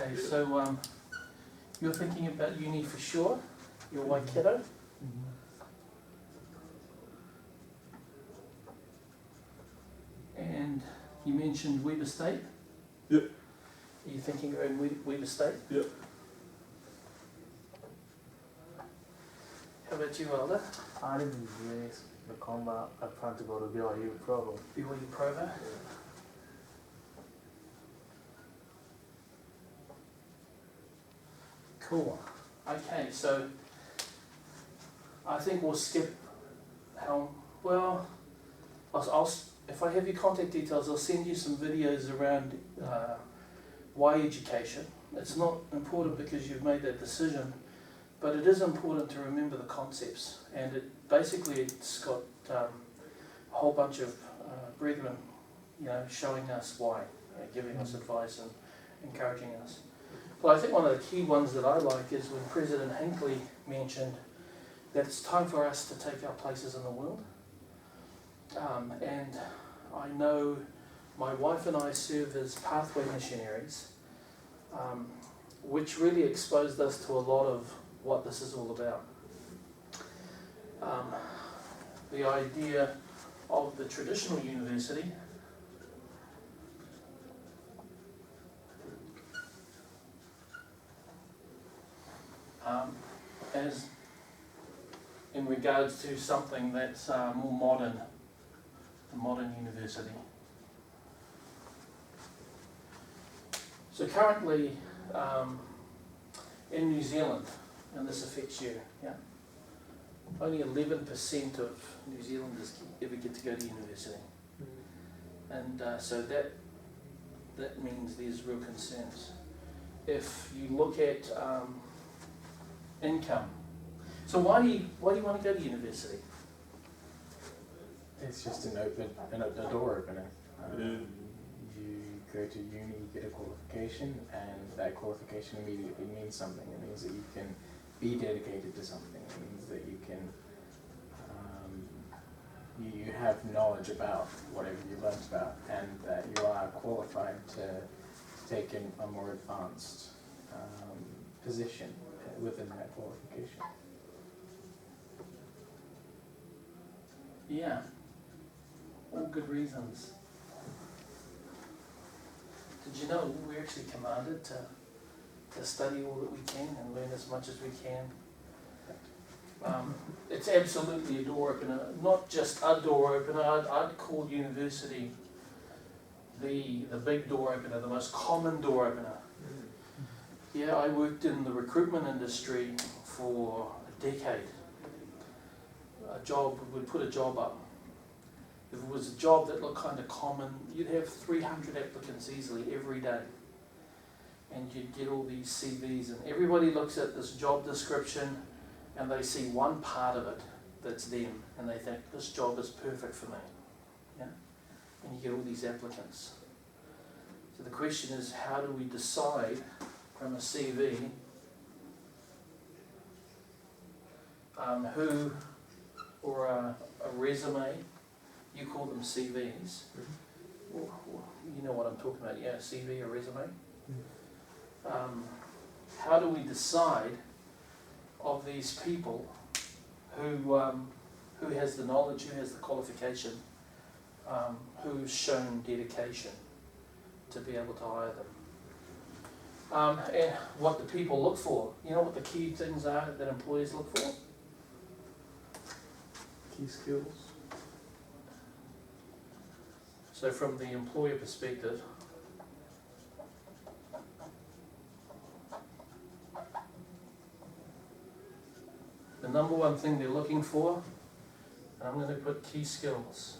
Okay, so you're thinking about uni for sure? You're Waikato? And you mentioned Weber State? Yep. Are you thinking around Weber State? Yep. How about you, Alda? I didn't really become I plan to go to BYU Provo. BYU Provo? Cool. Okay, so I think we'll skip if I have your contact details, I'll send you some videos around why education. It's not important because you've made that decision, but it is important to remember the concepts. And it's got a whole bunch of brethren, showing us why, giving us advice and encouraging us. But I think one of the key ones that I like is when President Hinckley mentioned that it's time for us to take our places in the world. And I know my wife and I served as pathway missionaries, which really exposed us to a lot of what this is all about. The idea of the traditional university as in regards to something that's more modern, a modern university. So currently in New Zealand, and this affects you, only 11% of New Zealanders ever get to go to university. And so that means there's real concerns. If you look at income, so why do you want to go to university? It's just a door opener. You go to uni, you get a qualification, and that qualification immediately means something. It means that you can be dedicated to something. It means that you can you have knowledge about whatever you learned about, and that you are qualified to take in a more advanced position within that qualification. Yeah, all good reasons. Did you know we're actually commanded to study all that we can and learn as much as we can? It's absolutely a door opener, not just a door opener. I'd call university the big door opener, the most common door opener. Yeah, I worked in the recruitment industry for a decade. We'd put a job up. If it was a job that looked kind of common, you'd have 300 applicants easily every day. And you'd get all these CVs, and everybody looks at this job description and they see one part of it that's them, and they think, this job is perfect for me. Yeah? And you get all these applicants. So the question is, how do we decide from a CV who, or a resume, you call them CVs. You know what I'm talking about, yeah, CV or resume. How do we decide of these people who has the knowledge, who has the qualification, who's shown dedication to be able to hire them? And what do people look for? You know what the key things are that employers look for? Key skills. So from the employer perspective, the number one thing they're looking for, and I'm going to put key skills.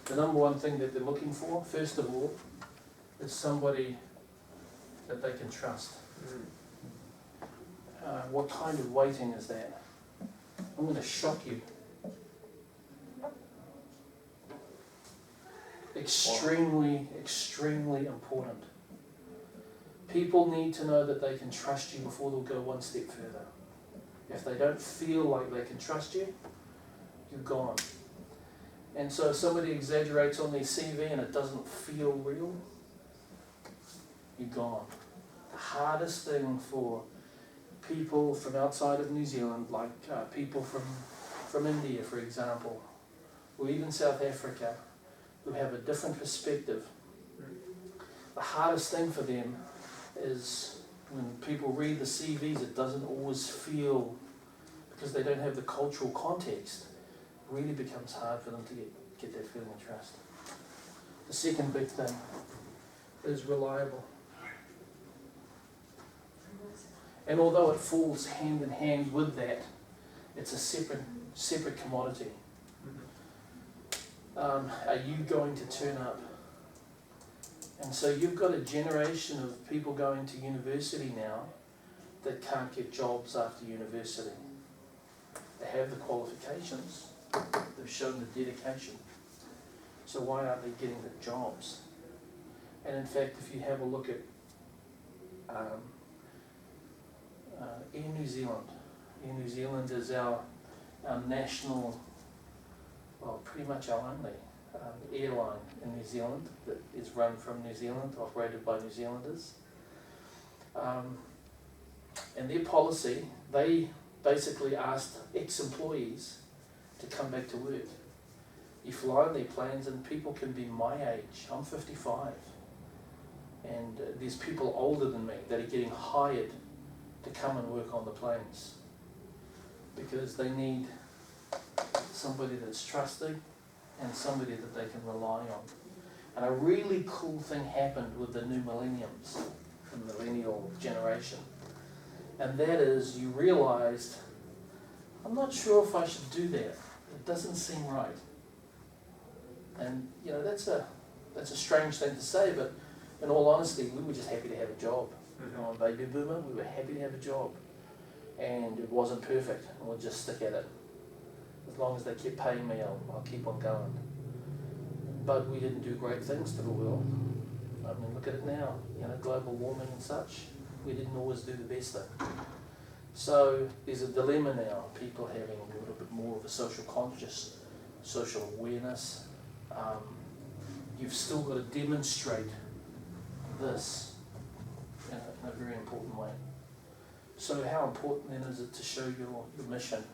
The number one thing that they're looking for, first of all, is somebody that they can trust. What kind of weighting is that? I'm going to shock you. Extremely, extremely important. People need to know that they can trust you before they'll go one step further. If they don't feel like they can trust you, you're gone. And so if somebody exaggerates on their CV and it doesn't feel real, you're gone. The hardest thing for people from outside of New Zealand, like people from India, for example, or even South Africa, who have a different perspective, the hardest thing for them is when people read the CVs, it doesn't always feel, because they don't have the cultural context, it really becomes hard for them to get that feeling of trust. The second big thing is reliable. And although it falls hand in hand with that, it's a separate commodity. Are you going to turn up? And so you've got a generation of people going to university now that can't get jobs after university. They have the qualifications, they've shown the dedication. So why aren't they getting the jobs? And in fact, if you have a look at Air New Zealand. Air New Zealand is our national, well, pretty much our only airline in New Zealand that is run from New Zealand, operated by New Zealanders. And their policy, they basically asked ex-employees to come back to work. You fly on their planes and people can be my age. I'm 55. And there's people older than me that are getting hired to come and work on the planes because they need somebody that's trusted and somebody that they can rely on. And a really cool thing happened with the new millenniums, the millennial generation, and that is you realized, I'm not sure if I should do that. It doesn't seem right. And you know, that's a strange thing to say, but in all honesty, we were just happy to have a job. I'm a baby boomer, we were happy to have a job. And it wasn't perfect, and we'll just stick at it. As long as they keep paying me, I'll keep on going. But we didn't do great things to the world. I mean, look at it now, you know, global warming and such. We didn't always do the best thing. So there's a dilemma now, people having a little bit more of a social conscious, social awareness. You've still got to demonstrate this in a very important way. So how important then is it to show your mission?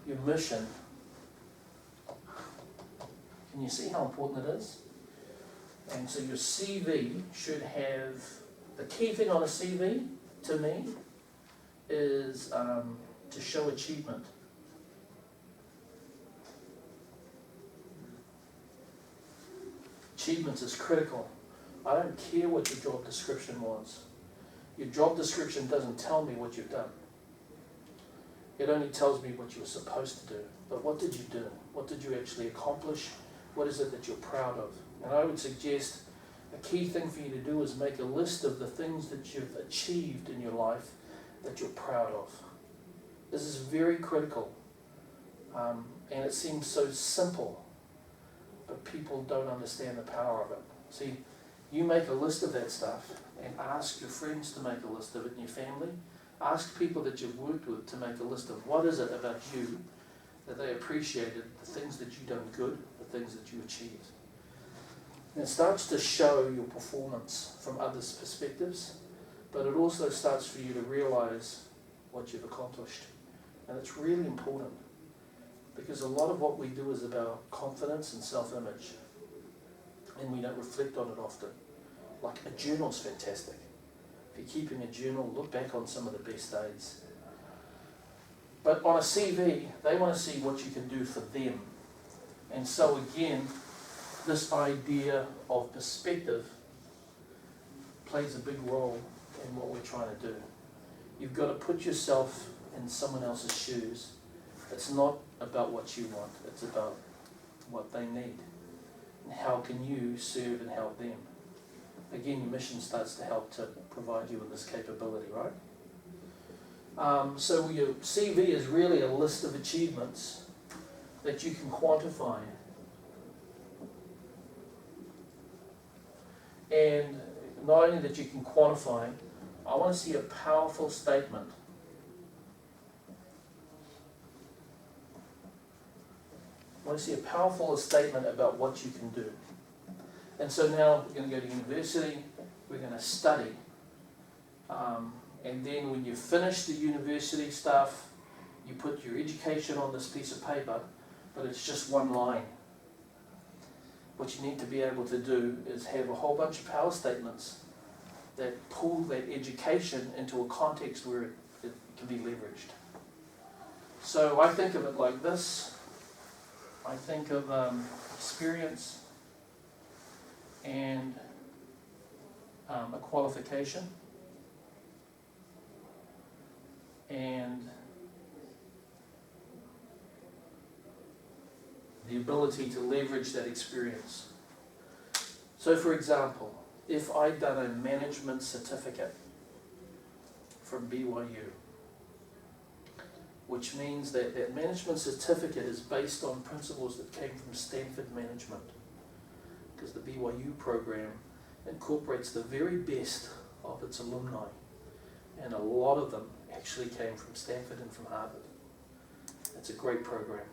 Your mission, can you see how important it is? And so your CV should have, the key thing on a CV, to me, is to show achievement. Achievement is critical. I don't care what your job description was. Your job description doesn't tell me what you've done. It only tells me what you were supposed to do. But what did you do? What did you actually accomplish? What is it that you're proud of? And I would suggest a key thing for you to do is make a list of the things that you've achieved in your life that you're proud of. This is very critical. And it seems so simple, but people don't understand the power of it. See, you make a list of that stuff and ask your friends to make a list of it in your family. Ask people that you've worked with to make a list of what is it about you that they appreciated, the things that you've done good, the things that you achieved. And it starts to show your performance from others' perspectives, but it also starts for you to realize what you've accomplished. And it's really important because a lot of what we do is about confidence and self-image, and we don't reflect on it often. Like a journal's fantastic. If you're keeping a journal, look back on some of the best days. But on a CV, they want to see what you can do for them. And so again, this idea of perspective plays a big role in what we're trying to do. You've got to put yourself in someone else's shoes. It's not about what you want, it's about what they need. And how can you serve and help them? Again, your mission starts to help to provide you with this capability, right? So your CV is really a list of achievements that you can quantify. And not only that you can quantify, I want to see a powerful statement. I want to see a powerful statement about what you can do. And so now we're going to go to university, we're going to study. And then when you finish the university stuff, you put your education on this piece of paper, but it's just one line. What you need to be able to do is have a whole bunch of power statements that pull that education into a context where it can be leveraged. So I think of it like this. I think of experience and a qualification and the ability to leverage that experience. So for example, if I'd done a management certificate from BYU, which means that that management certificate is based on principles that came from Stanford management, because the BYU program incorporates the very best of its alumni, and a lot of them actually came from Stanford and from Harvard. It's a great program.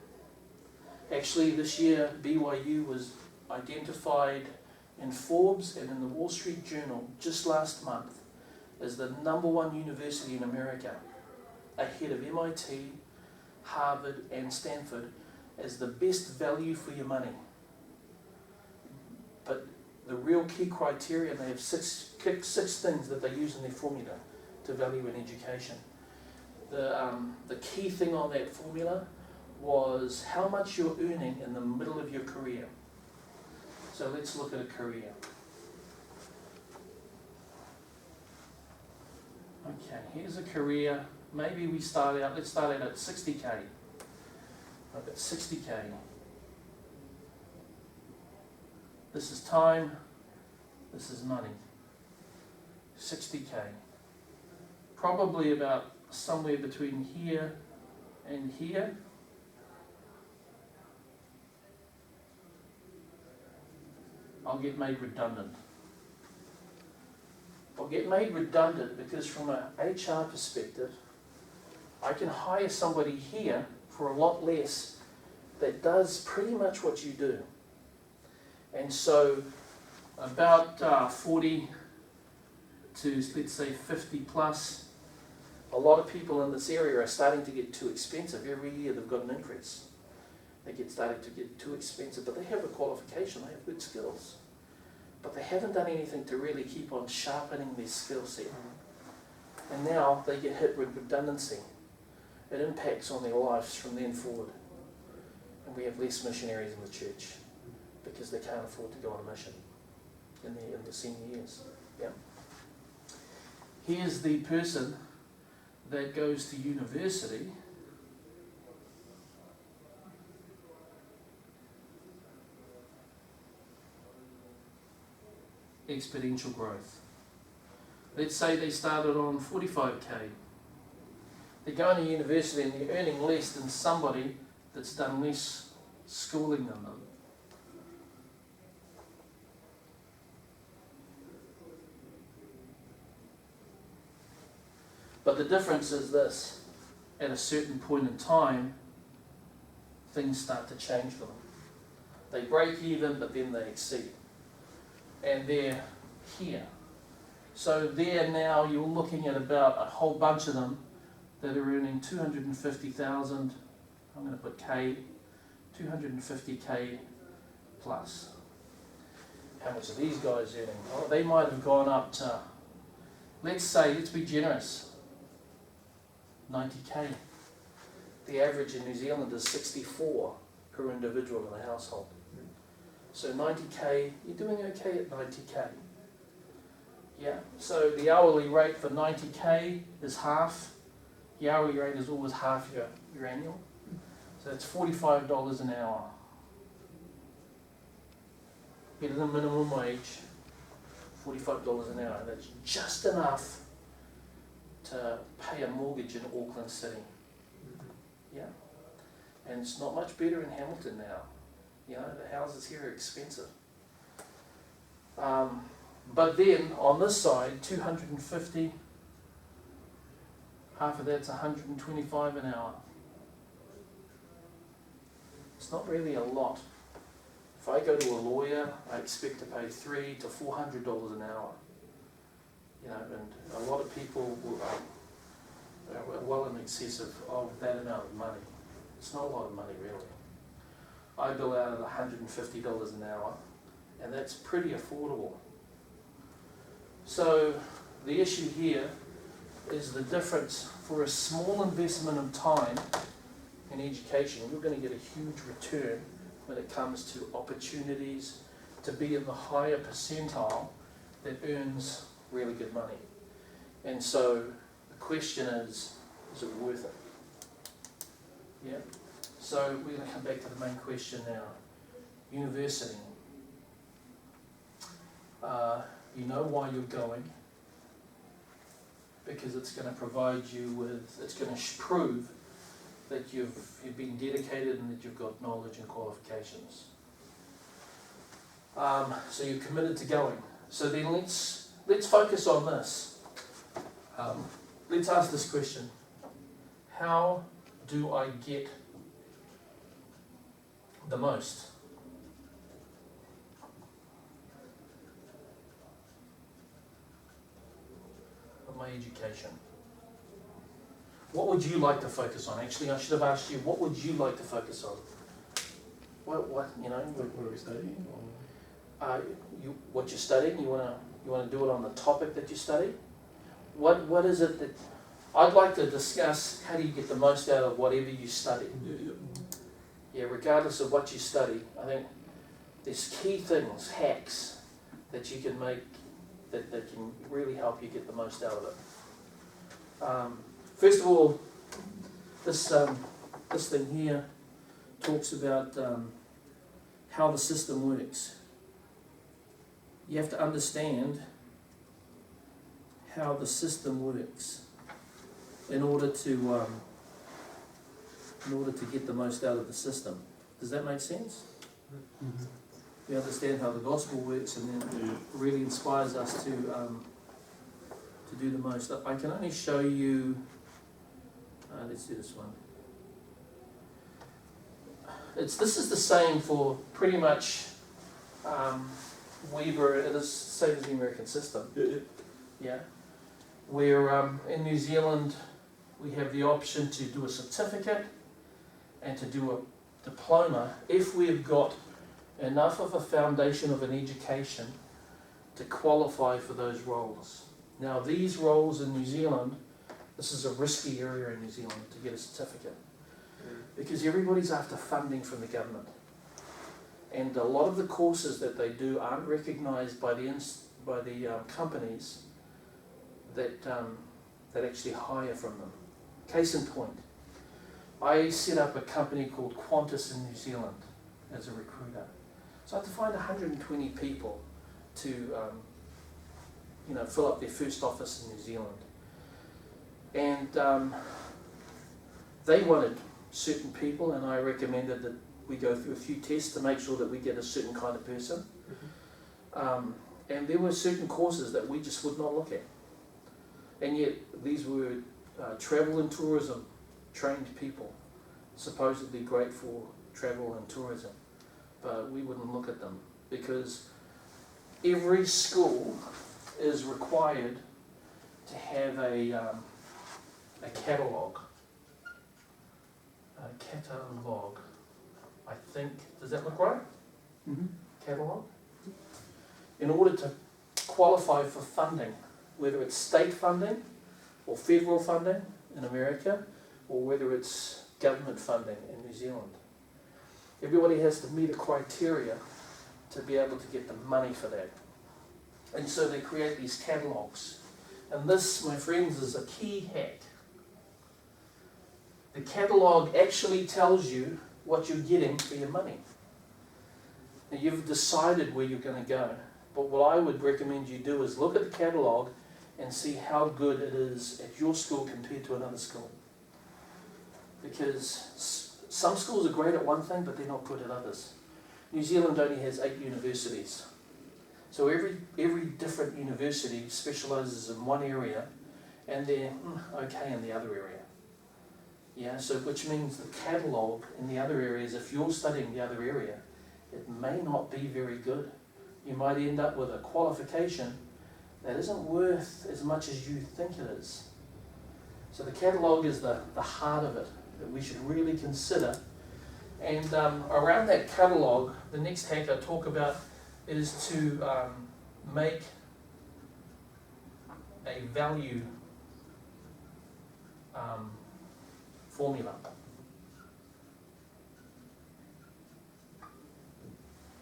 Actually, this year, BYU was identified in Forbes and in the Wall Street Journal just last month as the #1 university in America, ahead of MIT, Harvard, and Stanford, as the best value for your money. But the real key criteria, and they have six things that they use in their formula to value an education. The key thing on that formula was how much you're earning in the middle of your career. So let's look at a career. Okay, here's a career. Maybe let's start out at 60K. I've got 60K. This is time, this is money. 60K. Probably about somewhere between here and here. I'll get made redundant. I'll get made redundant because from an HR perspective, I can hire somebody here for a lot less that does pretty much what you do. And so about 40 to, let's say, 50 plus, a lot of people in this area are starting to get too expensive. Every year they've got an increase. They starting to get too expensive, but they have a qualification, they have good skills. But they haven't done anything to really keep on sharpening their skill set. And now they get hit with redundancy. It impacts on their lives from then forward. And we have less missionaries in the church because they can't afford to go on a mission in the senior years. Yeah. Here's the person that goes to university exponential growth. Let's say they started on 45K. They're going to university and they're earning less than somebody that's done less schooling than them. But the difference is this: at a certain point in time, things start to change for them. They break even, but then they exceed. And they're here. So there now you're looking at about a whole bunch of them that are earning 250,000, I'm going to put K, 250K plus. How much are these guys earning? Oh, they might have gone up to, let's be generous, 90K. The average in New Zealand is 64 per individual in a household. So 90K, you're doing okay at 90K. Yeah, so the hourly rate for 90K is half. The hourly rate is always half your annual. So it's $45 an hour. Better than minimum wage, $45 an hour. That's just enough to pay a mortgage in Auckland City. Yeah, and it's not much better in Hamilton now. You know, the houses here are expensive. But then, on this side, 250, half of that's 125 an hour. It's It's not really a lot. If I go to a lawyer, I expect to pay $300 to $400 an hour. You know, and a lot of people are well in excess of that amount of money. It's not a lot of money really. I bill out at $150 an hour, and that's pretty affordable. So the issue here is the difference. For a small investment of time in education, you're going to get a huge return when it comes to opportunities to be in the higher percentile that earns really good money. And so the question is it worth it? Yeah. So we're going to come back to the main question now. University. You know why you're going, because it's going to provide you with, it's going to prove that you've been dedicated and that you've got knowledge and qualifications. So you're committed to going. So then let's focus on this. Let's ask this question. How do I get the most? Of my education. What would you like to focus on? Actually, I should have asked you, what would you like to focus on? What you know? What are we studying? What you're studying? You wanna do it on the topic that you study? What is it that I'd like to discuss? How do you get the most out of whatever you study? Yeah, regardless of what you study, I think there's key things, hacks that you can make that can really help you get the most out of it. First of all, this thing here talks about how the system works. You have to understand how the system works in order to get the most out of the system. Does that make sense? Mm-hmm. We understand how the gospel works, and then it really inspires us to do the most. I can only show you. Let's do this one. This is the same for pretty much Weber. It is the same as the American system. Yeah. Where in New Zealand we have the option to do a certificate and to do a diploma if we've got enough of a foundation of an education to qualify for those roles. Now these roles in New Zealand, this is a risky area in New Zealand to get a certificate, because everybody's after funding from the government, and a lot of the courses that they do aren't recognised by the companies that actually hire from them. Case in point, I set up a company called Qantas in New Zealand as a recruiter. So I had to find 120 people to fill up their first office in New Zealand. And they wanted certain people, and I recommended that we go through a few tests to make sure that we get a certain kind of person. And there were certain courses that we just would not look at. And yet these were travel and tourism trained people, supposedly great for travel and tourism. But we wouldn't look at them, because every school is required to have a catalogue. A catalogue. I think, does that look right? Mm-hmm. Catalogue? In order to qualify for funding, whether it's state funding or federal funding in America, or whether it's government funding in New Zealand. Everybody has to meet a criteria to be able to get the money for that. And so they create these catalogues. And this, my friends, is a key hack. The catalogue actually tells you what you're getting for your money. Now you've decided where you're going to go. But what I would recommend you do is look at the catalogue and see how good it is at your school compared to another school. Because some schools are great at one thing, but they're not good at others. New Zealand only has 8 universities. So every different university specialises in one area, and they're okay in the other area. Yeah, so which means the catalogue in the other areas, if you're studying the other area, it may not be very good. You might end up with a qualification that isn't worth as much as you think it is. So the catalogue is the heart of it that we should really consider. And around that catalogue, the next hack I talk about is to make a value formula.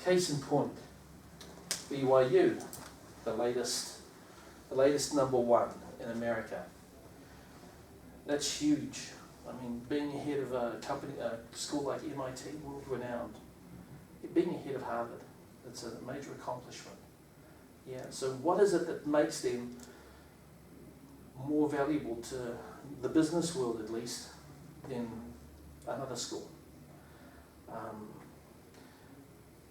Case in point, BYU, the latest #1 in America. That's huge. I mean, being ahead of a school like MIT, world renowned, being ahead of Harvard, it's a major accomplishment. Yeah. So what is it that makes them more valuable to the business world, at least, than another school?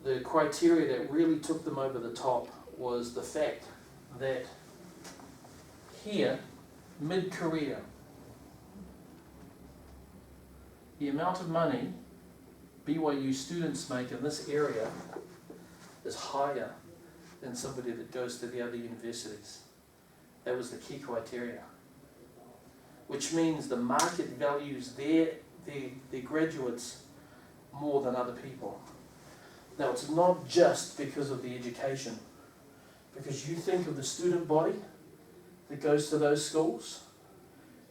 The criteria that really took them over the top was the fact that here, mid-career, the amount of money BYU students make in this area is higher than somebody that goes to the other universities. That was the key criteria. Which means the market values their graduates more than other people. Now, it's not just because of the education, because you think of the student body that goes to those schools,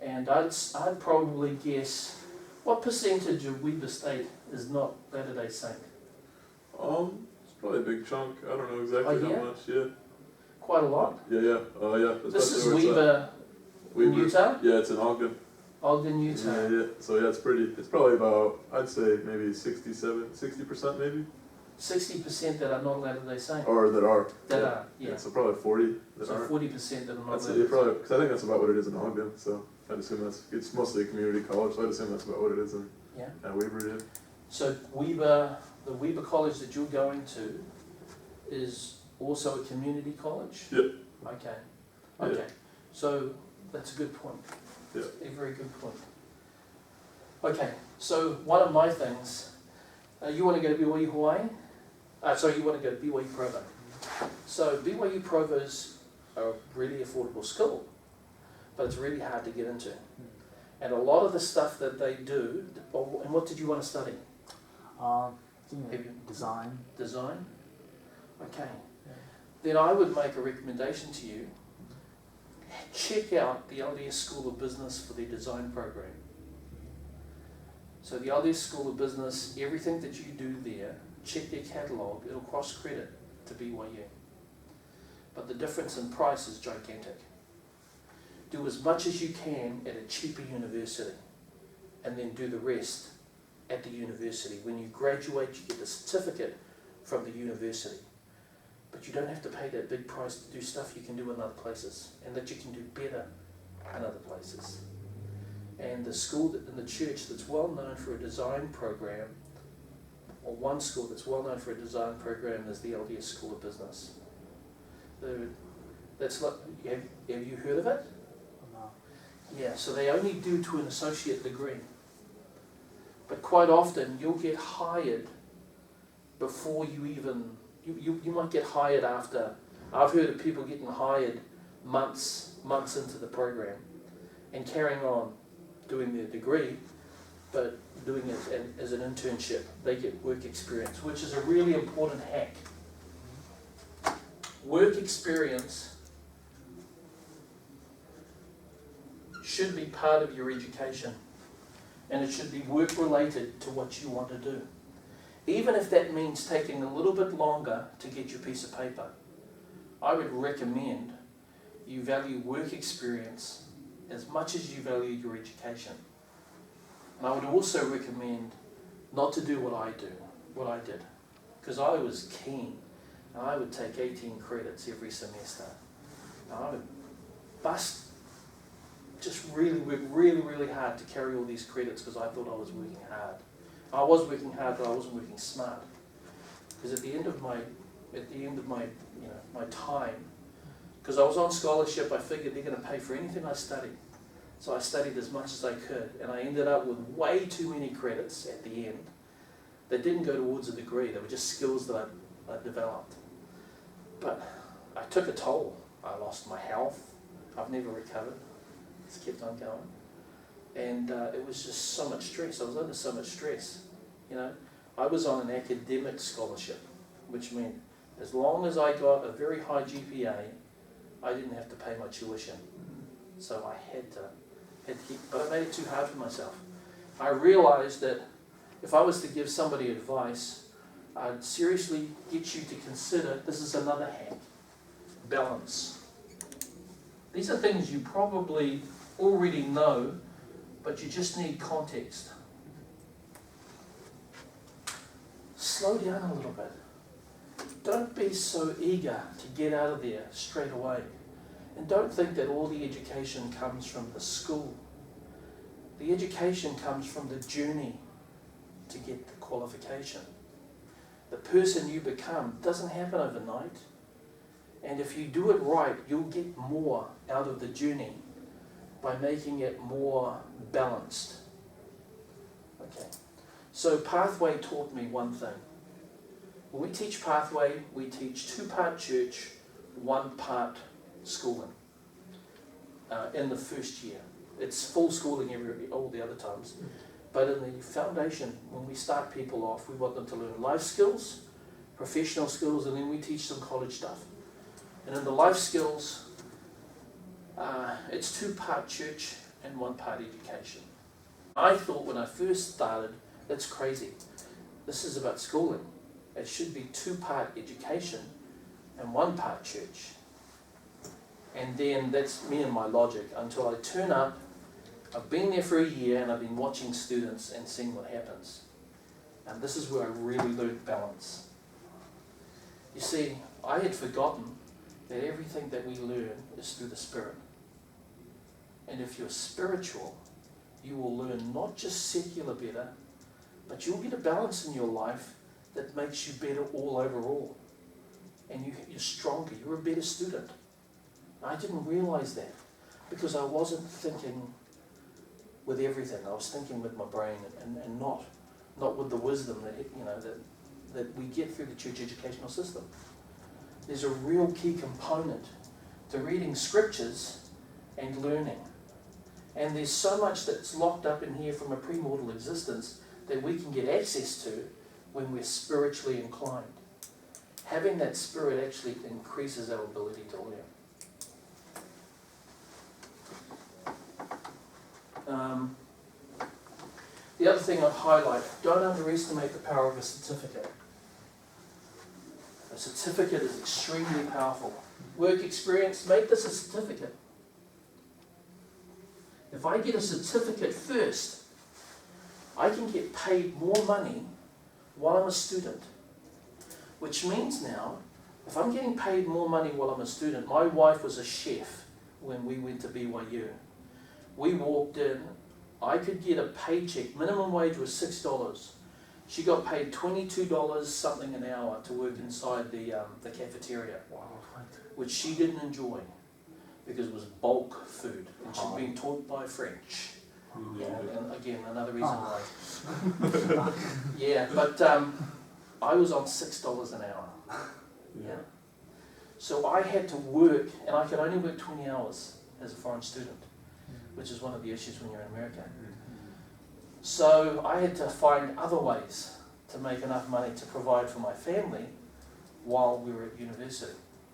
and I'd probably guess, what percentage of Weber State is not Latter-day Saint? It's probably a big chunk. I don't know exactly Oh, yeah? how much. Yeah. Quite a lot. Yeah. This is Especially where Weber in Utah? Yeah, it's in Ogden. Ogden, Utah. Yeah. So yeah, it's probably about, I'd say maybe 60% maybe. 60% that are not Latter-day Saint. Or that are. That are, yeah. So probably 40 that So are. 40% that are not That's Latter-day it, probably, Saint. because I think that's about what it is in Ogden. So I'd assume it's mostly a community college. So I'd assume that's about what it is in Yeah. Weber. Yeah. So the Weber College that you're going to is also a community college? Yep. Okay. Yeah. Okay. So that's a good point. Yeah. A very good point. Okay. So one of my things, you want to go to BYU Hawaii? You want to go to BYU Provo. So BYU Provo's a really affordable school, but it's really hard to get into. And a lot of the stuff that they do, and what did you want to study? Design. Design? Okay. Then I would make a recommendation to you. Check out the LDS School of Business for their design program. So the LDS School of Business, everything that you do there, check their catalogue, it'll cross-credit to BYU. But the difference in price is gigantic. Do as much as you can at a cheaper university, and then do the rest at the university. When you graduate, you get the certificate from the university. But you don't have to pay that big price to do stuff you can do in other places, and that you can do better in other places. And the school in the church that's well known for a design program, or one school that's well known for a design program, is the LDS School of Business. That's like, have you heard of it? No. Yeah, so they only do to an associate degree. But quite often you'll get hired before you even, you might get hired after. I've heard of people getting hired months into the program and carrying on doing their degree, but doing it as an internship. They get work experience, which is a really important hack. Work experience should be part of your education, and it should be work related to what you want to do. Even if that means taking a little bit longer to get your piece of paper, I would recommend you value work experience as much as you value your education. And I would also recommend not to do what I did, because I was keen, and I would take 18 credits every semester. And I would just really work really hard to carry all these credits because I thought I was working hard. I was working hard, but I wasn't working smart. Because at the end of my my time, because I was on scholarship, I figured they're going to pay for anything I studied. So I studied as much as I could, and I ended up with way too many credits at the end that didn't go towards a degree. They were just skills that I developed. But I took a toll. I lost my health. I've never recovered. It's kept on going. And it was just so much stress. I was under so much stress. You know, I was on an academic scholarship, which meant as long as I got a very high GPA, I didn't have to pay my tuition. So I had to keep, but I made it too hard for myself. I realized that if I was to give somebody advice, I'd seriously get you to consider, this is another hack, balance. These are things you probably already know, but you just need context. Slow down a little bit. Don't be so eager to get out of there straight away. And don't think that all the education comes from the school. The education comes from the journey to get the qualification. The person you become doesn't happen overnight. And if you do it right, you'll get more out of the journey by making it more balanced. Okay. So Pathway taught me one thing. When we teach Pathway, we teach 2-part church, 1 part schooling in the first year. It's full schooling all the other times. But in the foundation, when we start people off, we want them to learn life skills, professional skills, and then we teach them college stuff. And in the life skills, it's 2-part church and 1 part education. I thought when I first started, that's crazy. This is about schooling. It should be 2-part education and 1 part church. And then that's me and my logic until I turn up. I've been there for a year and I've been watching students and seeing what happens. And this is where I really learned balance. You see, I had forgotten that everything that we learn is through the Spirit. And if you're spiritual, you will learn not just secular better, but you'll get a balance in your life that makes you better all overall. And you're stronger, you're a better student. I didn't realize that because I wasn't thinking with everything. I was thinking with my brain and not with the wisdom that we get through the church educational system. There's a real key component to reading scriptures and learning. And there's so much that's locked up in here from a premortal existence that we can get access to when we're spiritually inclined. Having that spirit actually increases our ability to learn. The other thing I'd highlight, don't underestimate the power of a certificate. A certificate is extremely powerful. Work experience, make this a certificate. If I get a certificate first, I can get paid more money while I'm a student. Which means now, if I'm getting paid more money while I'm a student, my wife was a chef when we went to BYU. We walked in, I could get a paycheck, minimum wage was $6. She got paid $22 something an hour to work inside the cafeteria, which she didn't enjoy because it was bulk food and she'd been taught by French. Yeah, and again, another reason why. Yeah, but I was on $6 an hour. Yeah. So I had to work, and I could only work 20 hours as a foreign student, which is one of the issues when you're in America. So I had to find other ways to make enough money to provide for my family while we were at university.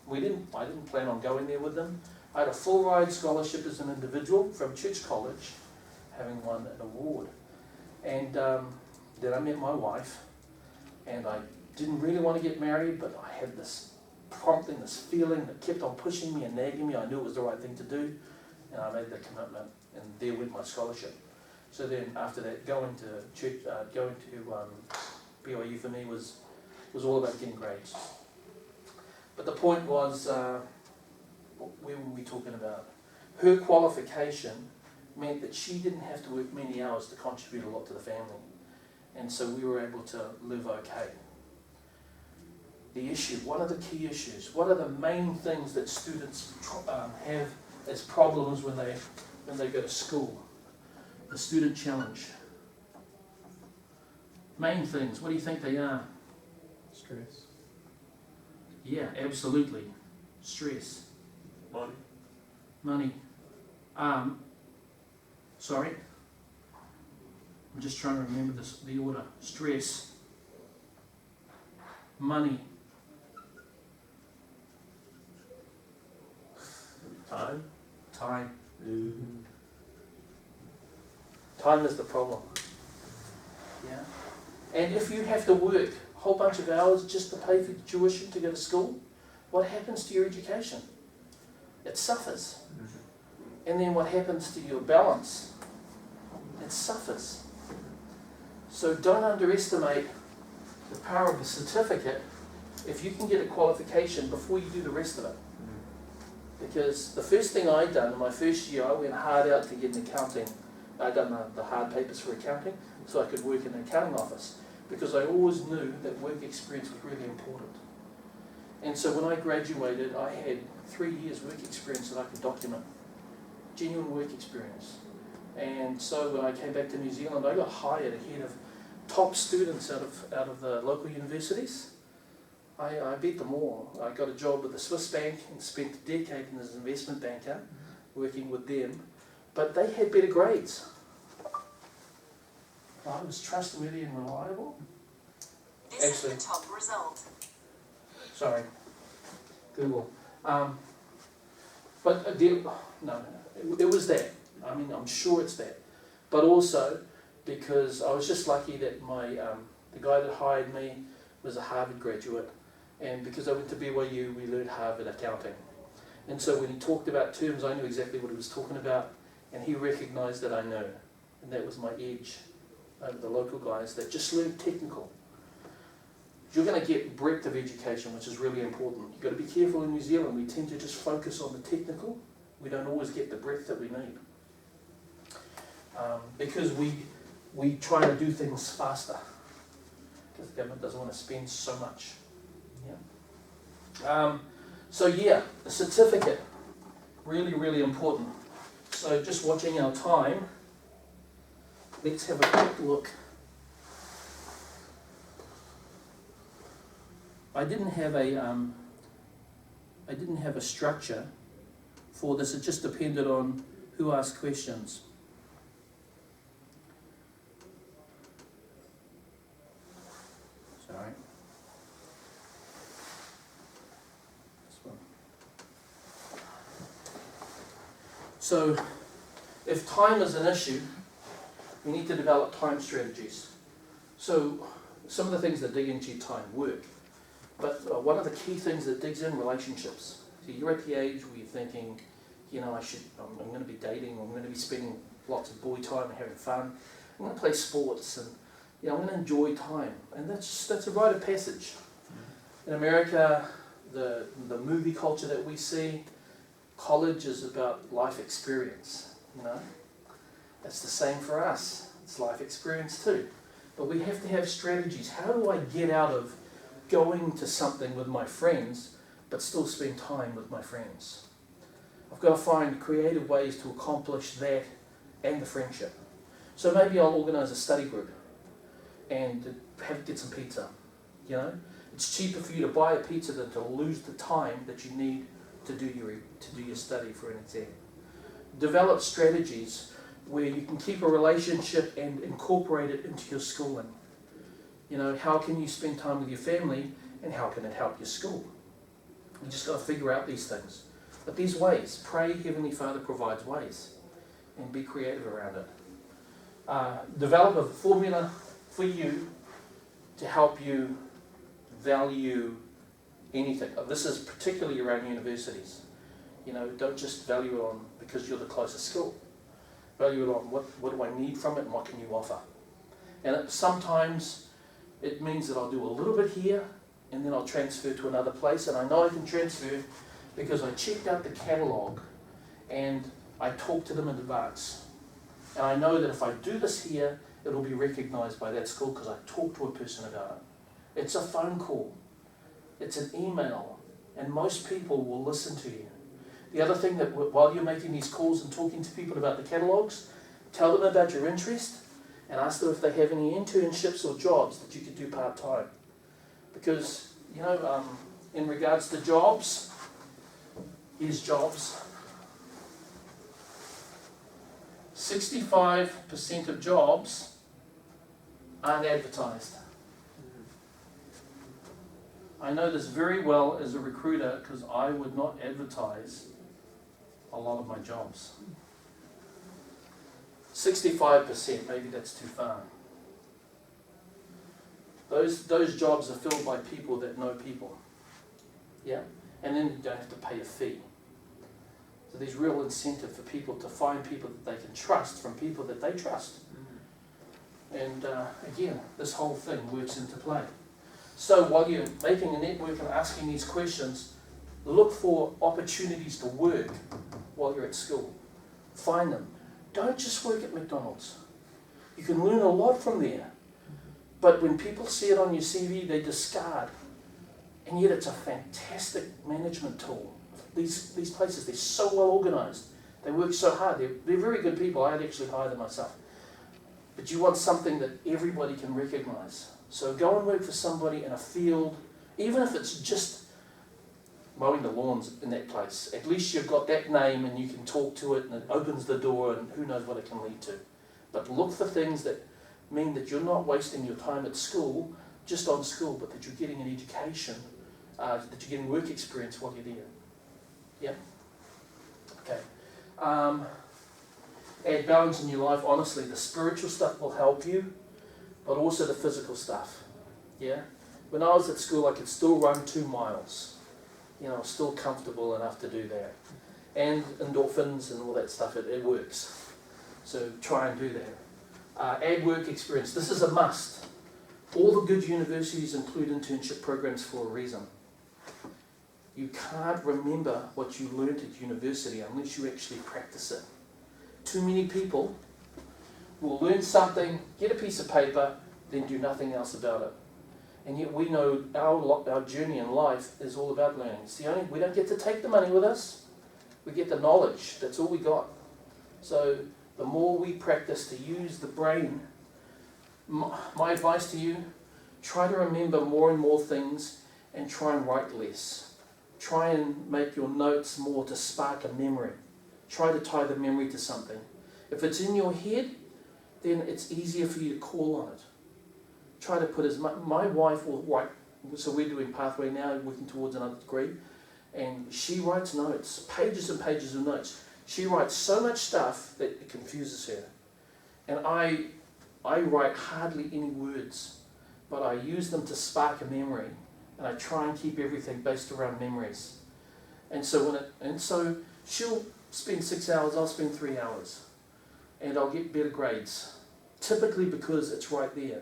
I didn't plan on going there with them. I had a full ride scholarship as an individual from church college, having won an award. And then I met my wife, and I didn't really want to get married, but I had this prompting, this feeling that kept on pushing me and nagging me. I knew it was the right thing to do, and I made the commitment, and there went my scholarship. So then after that, going to church, going to BYU for me was all about getting grades. But the point was, where were we talking about? Her qualification meant that she didn't have to work many hours to contribute a lot to the family. And so we were able to live okay. The issue, what are the key issues? What are the main things that students have as problems when and they go to school. The student challenge. Main things, what do you think they are? Stress. Yeah, absolutely. Stress. Money. Money. Sorry. I'm just trying to remember the order. Stress. Money. Time. Time. Mm-hmm. Time is the problem. Yeah. And if you have to work a whole bunch of hours just to pay for tuition to go to school, what happens to your education? It suffers. And then what happens to your balance? It suffers. So don't underestimate the power of a certificate if you can get a qualification before you do the rest of it. Because the first thing I done in my first year, I went hard out to get an accounting. I done the hard papers for accounting so I could work in an accounting office, because I always knew that work experience was really important. And so when I graduated, I had 3 years work experience that I could document. Genuine work experience. And so when I came back to New Zealand, I got hired ahead of top students out of the local universities. I beat them all. I got a job with the Swiss bank and spent a decade as an investment banker working with them. But they had better grades. I was trustworthy and reliable. This is the top result. Sorry, Google. But no, it was that. I mean, I'm sure it's that. But also because I was just lucky that the guy that hired me was a Harvard graduate, and because I went to BYU, we learned Harvard accounting. And so when he talked about terms, I knew exactly what he was talking about, and he recognised that I know, and that was my edge over the local guys that just learned technical. You're going to get breadth of education, which is really important. You've got to be careful in New Zealand. We tend to just focus on the technical. We don't always get the breadth that we need. Because we try to do things faster. Because the government doesn't want to spend so much. Yeah. So yeah, the certificate, really, really important. So just watching our time, let's have a quick look. I didn't have a structure for this. It just depended on who asked questions. Sorry. This one. So, if time is an issue, we need to develop time strategies. So, some of the things that dig into time work. But one of the key things that digs in relationships. So you're at the age where you're thinking, I'm going to be dating, I'm going to be spending lots of boy time and having fun. I'm going to play sports, and I'm going to enjoy time. And that's a rite of passage. In America, the movie culture that we see, college is about life experience. It's the same for us. It's life experience too. But we have to have strategies. How do I get out of going to something with my friends, but still spend time with my friends? I've got to find creative ways to accomplish that and the friendship. So maybe I'll organise a study group and get some pizza. It's cheaper for you to buy a pizza than to lose the time that you need to do your study for an exam. Develop strategies where you can keep a relationship and incorporate it into your schooling. How can you spend time with your family, and how can it help your school? You just got to figure out these things. But these ways, pray, Heavenly Father provides ways, and be creative around it. Develop a formula for you to help you value anything. This is particularly around universities. Don't just value it on because you're the closest school. Value it on what do I need from it and what can you offer. And sometimes it means that I'll do a little bit here and then I'll transfer to another place, and I know I can transfer because I checked out the catalogue and I talked to them in advance. And I know that if I do this here, it'll be recognised by that school because I talked to a person about it. It's a phone call. It's an email. And most people will listen to you. The other thing that while you're making these calls and talking to people about the catalogues, tell them about your interest and ask them if they have any internships or jobs that you could do part-time. Because, you know, in regards to jobs, here's jobs. 65% of jobs aren't advertised. I know this very well as a recruiter because I would not advertise a lot of my jobs. 65%, maybe that's too far. Those jobs are filled by people that know people. Yeah? And then you don't have to pay a fee. So there's real incentive for people to find people that they can trust from people that they trust. And again, this whole thing works into play. So while you're making a network and asking these questions, look for opportunities to work while you're at school. Find them. Don't just work at McDonald's. You can learn a lot from there. But when people see it on your CV, they discard. And yet it's a fantastic management tool. These places, they're so well organised. They work so hard. They're very good people. I'd actually hire them myself. But you want something that everybody can recognise. So go and work for somebody in a field, even if it's just mowing the lawns in that place. At least you've got that name and you can talk to it and it opens the door and who knows what it can lead to. But look for things that mean that you're not wasting your time at school, just on school, but that you're getting an education, that you're getting work experience while you're there. Yeah? Okay. Add balance in your life. Honestly, the spiritual stuff will help you, but also the physical stuff. Yeah? When I was at school, I could still run 2 miles. You know, still comfortable enough to do that. And endorphins and all that stuff, it works. So try and do that. Add work experience. This is a must. All the good universities include internship programs for a reason. You can't remember what you learned at university unless you actually practice it. Too many people will learn something, get a piece of paper, then do nothing else about it. And yet we know our journey in life is all about learning. We don't get to take the money with us. We get the knowledge. That's all we got. So the more we practice to use the brain, my advice to you, try to remember more and more things and try and write less. Try and make your notes more to spark a memory. Try to tie the memory to something. If it's in your head, then it's easier for you to call on it. Try to put as much. My wife will write, so we're doing Pathway now, working towards another degree, and she writes notes, pages and pages of notes. She writes so much stuff that it confuses her. And I write hardly any words, but I use them to spark a memory, and I try and keep everything based around memories. And so she'll spend 6 hours, I'll spend 3 hours, and I'll get better grades, typically because it's right there.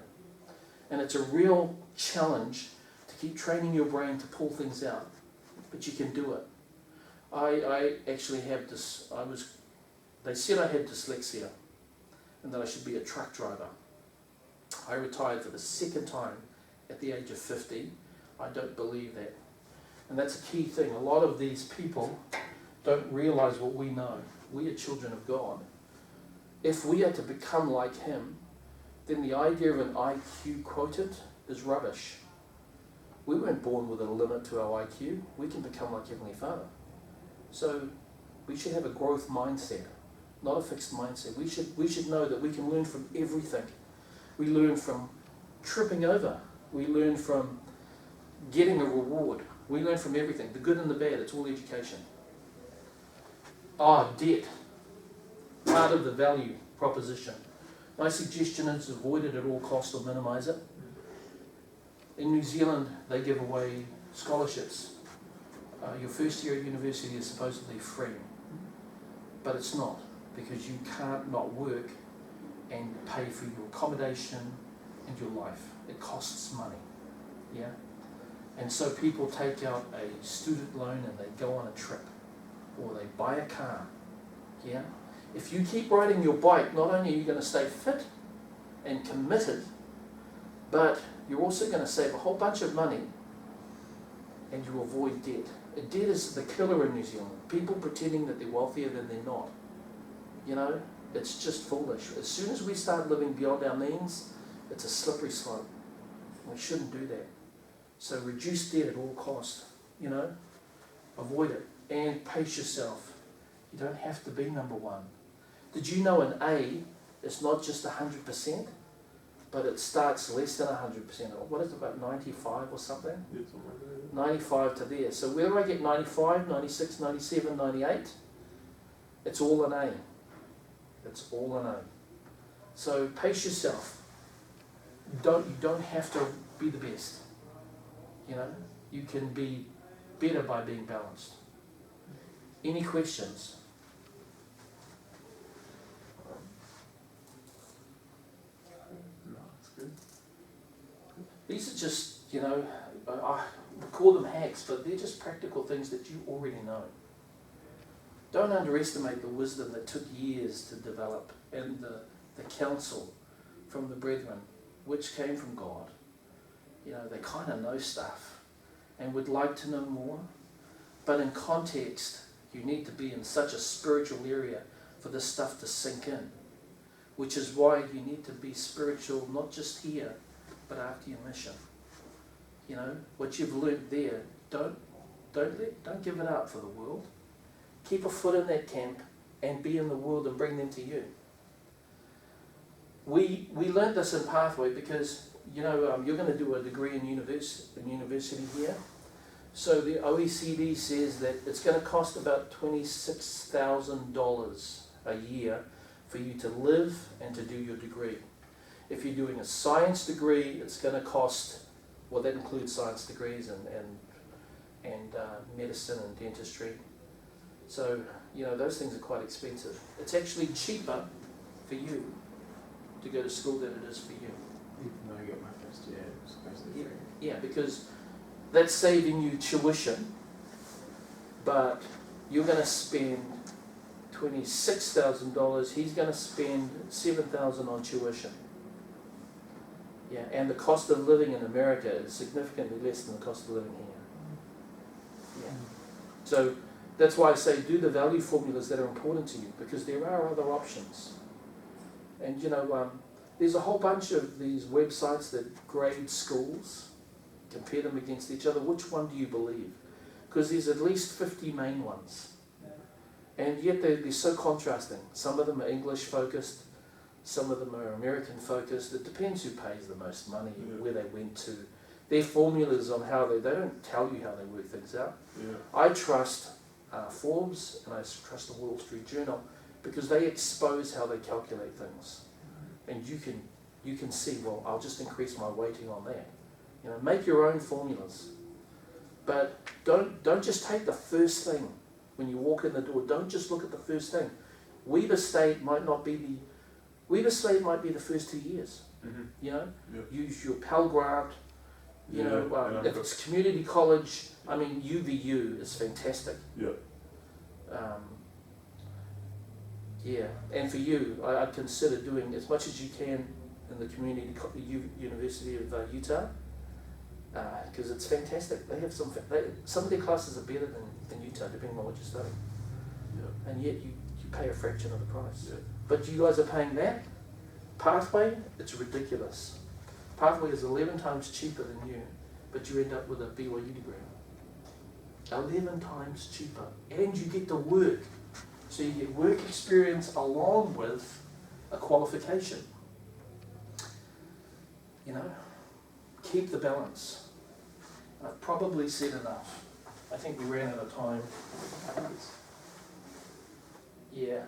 And it's a real challenge to keep training your brain to pull things out, but you can do it. I actually have this. They said I had dyslexia, and that I should be a truck driver. I retired for the 2nd time at the age of 50. I don't believe that, and that's a key thing. A lot of these people don't realise what we know. We are children of God. If we are to become like Him, then the idea of an IQ quotient is rubbish. We weren't born with a limit to our IQ. We can become like Heavenly Father. So we should have a growth mindset, not a fixed mindset. We should know that we can learn from everything. We learn from tripping over. We learn from getting a reward. We learn from everything, the good and the bad. It's all education. Debt. Part of the value proposition. My suggestion is avoid it at all costs or minimise it. In New Zealand, they give away scholarships. Your first year at university is supposedly free, but it's not, because you can't not work and pay for your accommodation and your life. It costs money, yeah? And so people take out a student loan and they go on a trip, or they buy a car, yeah? If you keep riding your bike, not only are you going to stay fit and committed, but you're also going to save a whole bunch of money and you avoid debt. Debt is the killer in New Zealand. People pretending that they're wealthier than they're not. You know, it's just foolish. As soon as we start living beyond our means, it's a slippery slope. We shouldn't do that. So reduce debt at all costs, you know, avoid it, and pace yourself. You don't have to be number one. Did you know an A is not just 100%, but it starts less than 100%. What is it, about 95 or something? Yeah, something like that. 95 to there. So whether I get 95, 96, 97, 98, it's all an A. It's all an A. So pace yourself. You don't have to be the best. You know, you can be better by being balanced. Any questions? No, it's good. These are just, you know, I call them hacks, but they're just practical things that you already know. Don't underestimate the wisdom that took years to develop and the counsel from the brethren, which came from God. You know, they kind of know stuff and would like to know more, but in context, you need to be in such a spiritual area for this stuff to sink in, which is why you need to be spiritual, not just here, but after your mission. You know, what you've learnt there, don't give it up for the world. Keep a foot in that camp and be in the world and bring them to you. We learnt this in Pathway because, you know, you're going to do a degree in university here. So the OECD says that it's going to cost about $26,000 a year for you to live and to do your degree. If you're doing a science degree, it's going to cost, well, that includes science degrees and medicine and dentistry. So, you know, those things are quite expensive. It's actually cheaper for you to go to school than it is for you. Even though I got my first year, it was supposed to be free. Yeah, because that's saving you tuition, but you're going to spend $26,000. He's going to spend $7,000 on tuition. Yeah, and the cost of living in America is significantly less than the cost of living here. Yeah. So that's why I say do the value formulas that are important to you, because there are other options. And you know, there's a whole bunch of these websites that grade schools, compare them against each other. Which one do you believe? Because there's at least 50 main ones. And yet they're so contrasting. Some of them are English focused, some of them are American focused. It depends who pays the most money, where they went to. Their formulas on how they don't tell you how they work things out. Yeah. I trust Forbes and I trust the Wall Street Journal because they expose how they calculate things. And you can see, well, I'll just increase my weighting on that. You know, make your own formulas. But don't just take the first thing when you walk in the door. Don't just look at the first thing. Weaver State might be the first 2 years. Mm-hmm. You know, Yeah. use your Pell Grant. You know, if it's community college, I mean, UVU is fantastic. Yeah. Yeah, and for you, I'd consider doing as much as you can in the University of Utah, because it's fantastic. They have some of their classes are better than Utah, depending on what you're studying. Yeah. And yet you pay a fraction of the price. Yeah. But you guys are paying that. Pathway, it's ridiculous. Pathway is 11 times cheaper than you, but you end up with a BYU degree. 11 times cheaper, and you get to work. So you get work experience along with a qualification. You know, keep the balance. I've probably said enough. I think we ran out of time. Yeah.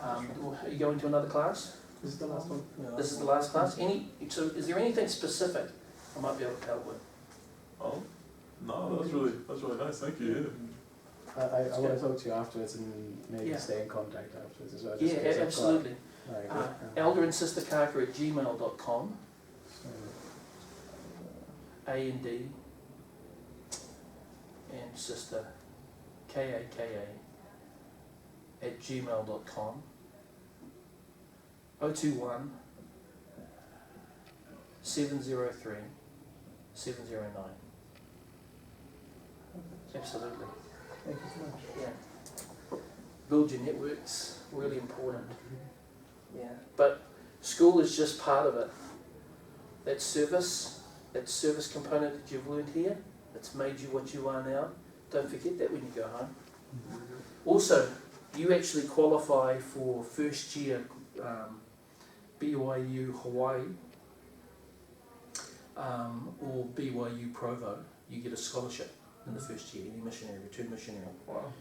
Are you going to another class? This is the last one? This is the last class? So is there anything specific I might be able to help with? Oh, no, that's really nice. Thank you. I want to talk to you afterwards and maybe stay in contact afterwards as well. Yeah, absolutely. Like, Elder and Sister Kaka at gmail.com. A&D and Sister Kaka at gmail.com. 021 703 709. Absolutely. Thank you so much. Yeah. Build your networks, really important. Yeah. But school is just part of it. That service component that you've learned here, it's made you what you are now. Don't forget that when you go home. Also, you actually qualify for first year BYU Hawaii or BYU Provo. You get a scholarship in the first year, any missionary, return missionary. Wow.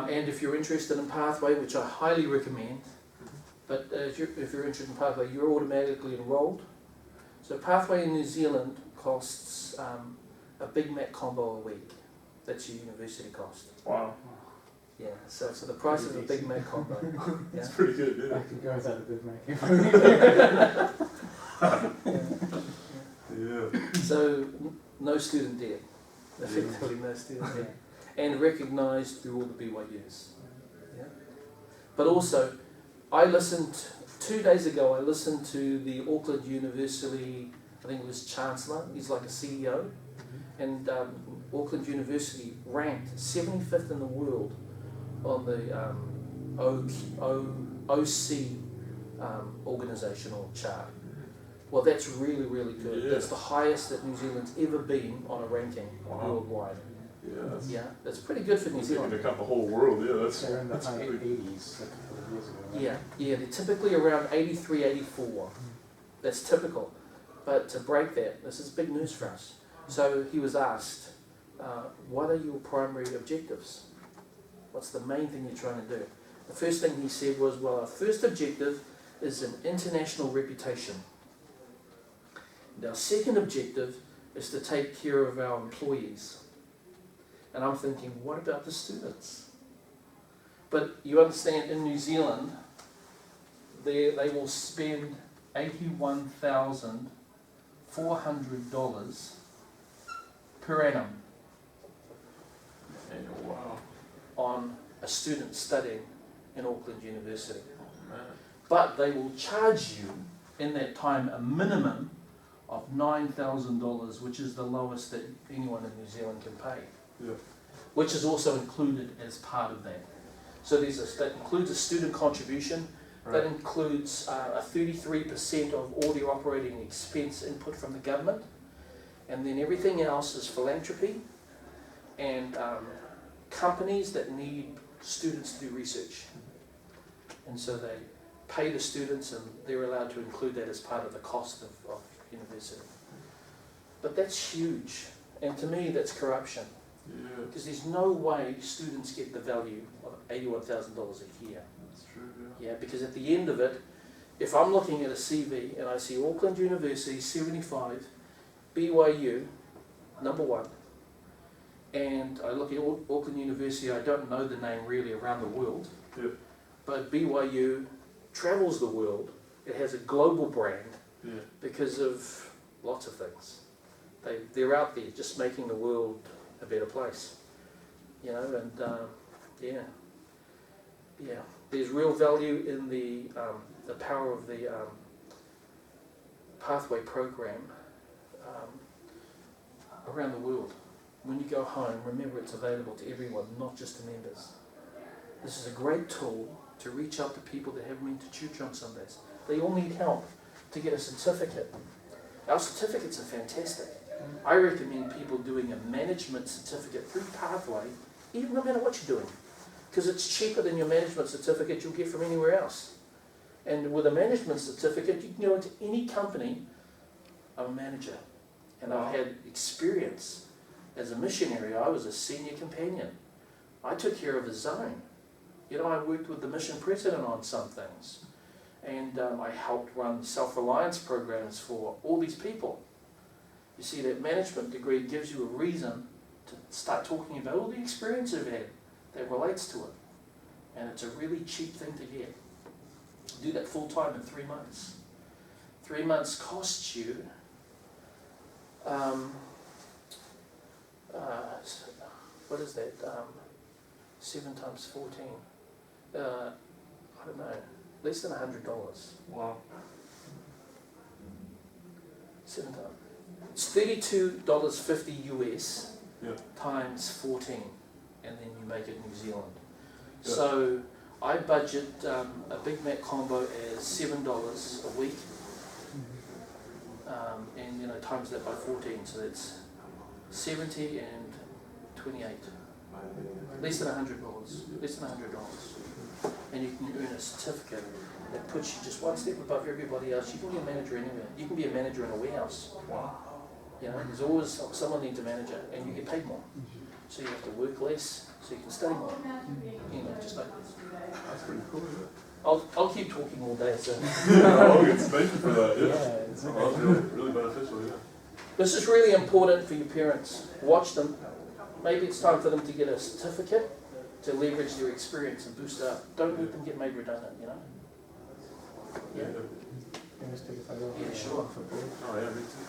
And if you're interested in Pathway, which I highly recommend, but if you're interested in Pathway, you're automatically enrolled. So Pathway in New Zealand costs a Big Mac combo a week. That's your university cost. Wow. Yeah, so the price of a Big Mac combo. Yeah. That's pretty good, I yeah. could go without a Big Mac if I Yeah. So no student debt, effectively no student debt, and recognised through all the BYUs. Yeah. But also, I listened 2 days ago. I listened to the Auckland University. I think it was Chancellor. He's like a CEO, and Auckland University ranked 75th in the world on the OC organisational chart. Well, that's really, really good. Yeah. That's the highest that New Zealand's ever been on a ranking worldwide. Yeah. Yeah, that's pretty good for New Taking Zealand. account the whole world, yeah, They're in the that's high pretty. 80s a couple of years ago. Right? Yeah, they're typically around 83, 84. That's typical. But to break that, this is big news for us. So he was asked, what are your primary objectives? What's the main thing you're trying to do? The first thing he said was, well, our first objective is an international reputation. And our second objective is to take care of our employees. And I'm thinking, what about the students? But you understand, in New Zealand, they will spend $81,400 per annum Wow. on a student studying in Auckland University. Oh, man. But they will charge you in that time a minimum of $9,000, which is the lowest that anyone in New Zealand can pay. Yeah. Which is also included as part of that. So that includes a student contribution. That includes a 33% of all the operating expense input from the government, and then everything else is philanthropy and companies that need students to do research. And so they pay the students, and they're allowed to include that as part of the cost of university. But that's huge, and to me that's corruption, Yeah. because there's no way students get the value of $81,000 a year. That's true, yeah. Yeah, because at the end of it, if I'm looking at a CV and I see Auckland University 75, BYU number 1, and I look at Auckland University, I don't know the name really around the world, Yeah. but BYU travels the world. It has a global brand Yeah. because of lots of things. They're out there just making the world a better place, you know, and yeah. There's real value in the power of the Pathway program around the world. When you go home, remember it's available to everyone, not just to members. This is a great tool to reach out to people that haven't been to church on Sundays. They all need help to get a certificate. Our certificates are fantastic. I recommend people doing a management certificate through Pathway, even no matter what you're doing, because it's cheaper than your management certificate you'll get from anywhere else. And with a management certificate, you can go into any company. I'm a manager, and I've had experience as a missionary. I was a senior companion. I took care of a zone. You know, I worked with the mission president on some things, and I helped run Self-Reliance programs for all these people. You see, that management degree gives you a reason to start talking about all the experience you've had that relates to it. And it's a really cheap thing to get. Do that full time in 3 months. 3 months costs you what is that? 7 times 14. I don't know. Less than $100. Wow. 7 times. It's $32.50 US times 14, and then you make it New Zealand. Yeah. So I budget a Big Mac combo as $7 a week, and you know times that by 14, so that's 70 and 28. Less than $100. Less than $100, and you can earn a certificate that puts you just one step above everybody else. You can be a manager anywhere. You can be a manager in a warehouse. You know, there's always someone needs a manager, and you get paid more. So you have to work less, so you can study more. You know, just like this. That's pretty cool. I'll keep talking all day. So Oh, good. Thank you for that. Yeah. it's Well, that's really beneficial. Yeah. this is really important for your parents. Watch them. Maybe it's time for them to get a certificate to leverage their experience and boost it up. Don't let them get made redundant. You know. Yeah. Yeah, sure. Oh yeah, me too.